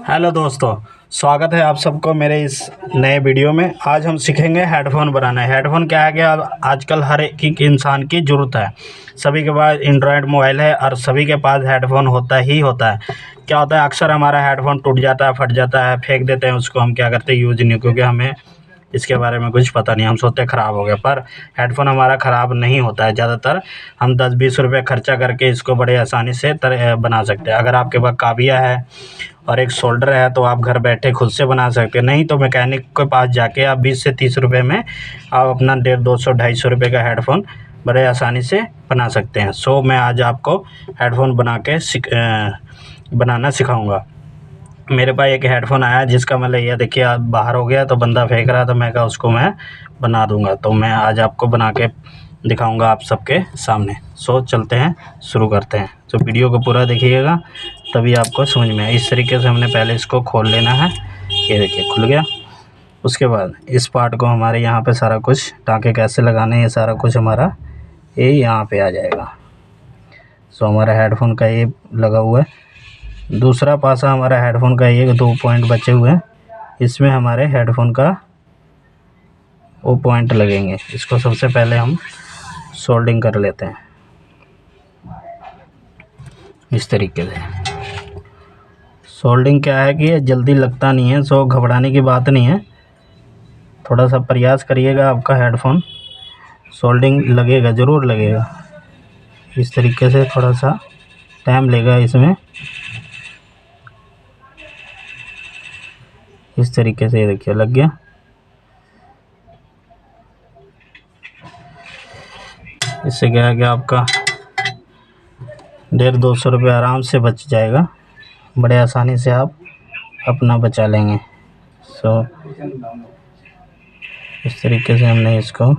Hello दोस्तों, स्वागत है आप सबको मेरे इस नए वीडियो में। आज हम सीखेंगे हेडफ़ोन बनाना। हेडफ़ोन क्या है कि आजकल हर एक इंसान की ज़रूरत है। सभी के पास एंड्रॉयड मोबाइल है और सभी के पास हेडफ़ोन होता ही होता है। क्या होता है, अक्सर हमारा हेडफ़ोन टूट जाता है, फट जाता है, फेंक देते हैं उसको। हम क्या करते हैं, यूज़ नहीं, क्योंकि हमें इसके बारे में कुछ पता नहीं। हम सोचते हैं ख़राब हो गया, पर हेडफ़ोन हमारा ख़राब नहीं होता है। ज़्यादातर हम 10-20 रुपये खर्चा करके इसको बड़े आसानी से बना सकते हैं। अगर आपके पास काबिया है और एक सोल्डर है तो आप घर बैठे खुद से बना सकते हैं। नहीं तो मैकेनिक के पास जाके आप 20 से 30 रुपये में आप अपना 150, 200, 250 रुपये का हेडफ़ोन बड़े आसानी से बना सकते हैं। सो मैं आज आपको हेडफ़ोन बनाना सिखाऊंगा। मेरे पास एक हेडफ़ोन आया जिसका मतलब ये देखिए, आज बाहर हो गया तो बंदा फेंक रहा, तो मैं कहा उसको मैं बना दूंगा। तो मैं आज आपको बना के दिखाऊंगा आप सबके सामने। सो चलते हैं, शुरू करते हैं। तो वीडियो को पूरा देखिएगा, तभी आपको समझ में आए। इस तरीके से हमने पहले इसको खोल लेना है। ये देखिए खुल गया। उसके बाद इस पार्ट को हमारे यहाँ पे सारा कुछ टाँके कैसे लगाने हैं, ये सारा कुछ हमारा ये यहाँ पे आ जाएगा। सो हमारा हेडफ़ोन का ये लगा हुआ है। दूसरा पासा हमारा हेडफ़ोन का ये 2 पॉइंट बचे हुए हैं, इसमें हमारे हेडफ़ोन का वो पॉइंट लगेंगे। इसको सबसे पहले हम सोल्डिंग कर लेते हैं इस तरीके से। सोल्डिंग क्या है कि ये जल्दी लगता नहीं है, सो घबराने की बात नहीं है। थोड़ा सा प्रयास करिएगा, आपका हेडफ़ोन सोल्डिंग लगेगा, ज़रूर लगेगा। इस तरीके से थोड़ा सा टाइम लेगा इसमें। इस तरीके से ये देखिए लग गया। इससे क्या है कि आपका 150-200 रुपये आराम से बच जाएगा। बड़े आसानी से आप अपना बचा लेंगे। सो इस तरीके से हमने इसको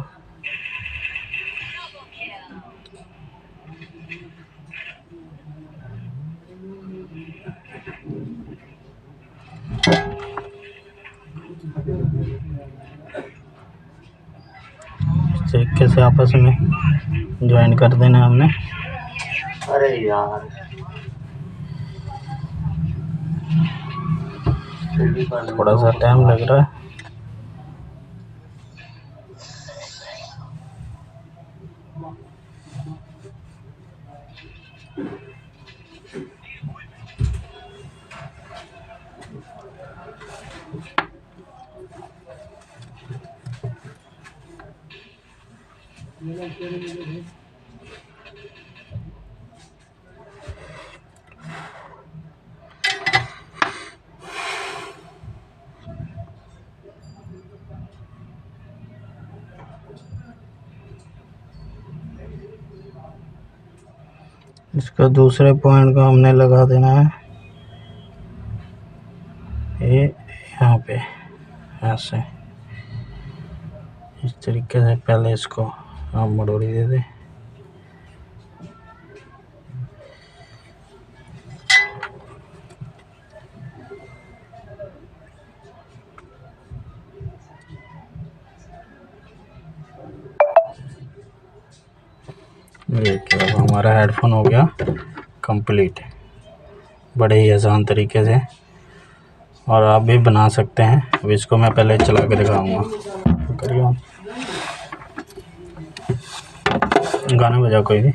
इस तरीके से आपस में ज्वाइन कर देना हमने। अरे यार, थोड़ा सा टाइम लग रहा है। इसका दूसरे पॉइंट को हमने लगा देना है ये यहाँ पे, ऐसे। इस तरीके से पहले इसको आप मडोरी दे दें। देखिए अब हमारा हेडफ़ोन हो गया कंप्लीट, बड़े ही आसान तरीके से, और आप भी बना सकते हैं। अब इसको मैं पहले चला के दिखाऊंगा। करिए आप गाना बजा कोई भी।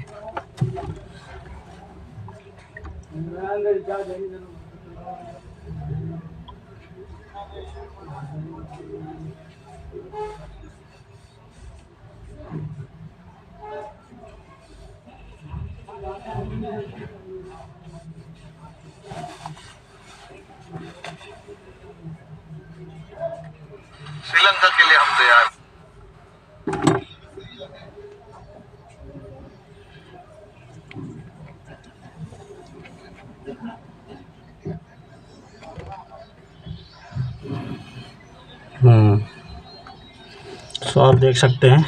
श्रीलंका के लिए हम तैयार। सो आप देख सकते हैं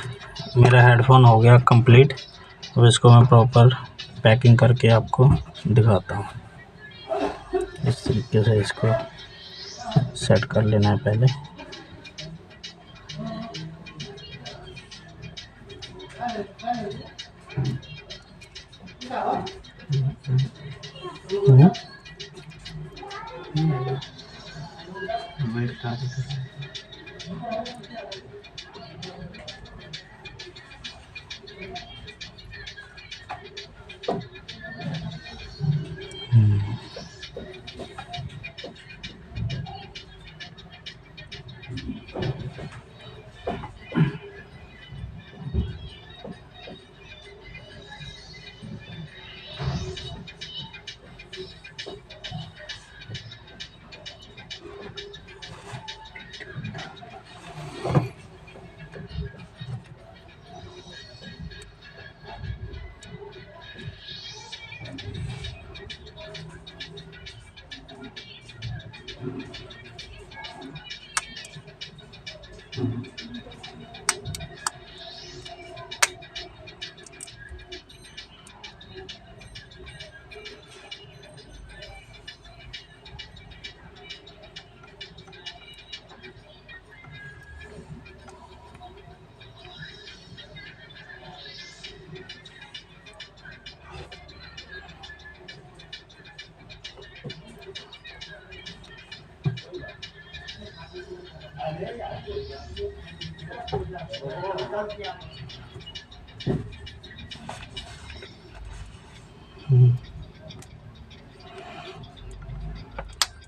मेरा हेडफ़ोन हो गया कंप्लीट। अब इसको मैं प्रॉपर पैकिंग करके आपको दिखाता हूँ। इस तरीके से इसको सेट कर लेना है पहले।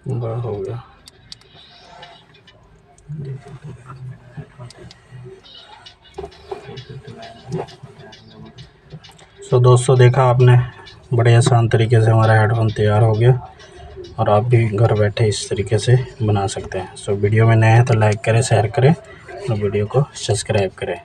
बड़ा हो गया। सो दोस्तों, देखा आपने, बड़े आसान तरीके से हमारा हेडफोन तैयार हो गया और आप भी घर बैठे इस तरीके से बना सकते हैं। सो वीडियो में नए हैं तो लाइक करें, शेयर करें और वीडियो को सब्सक्राइब करें।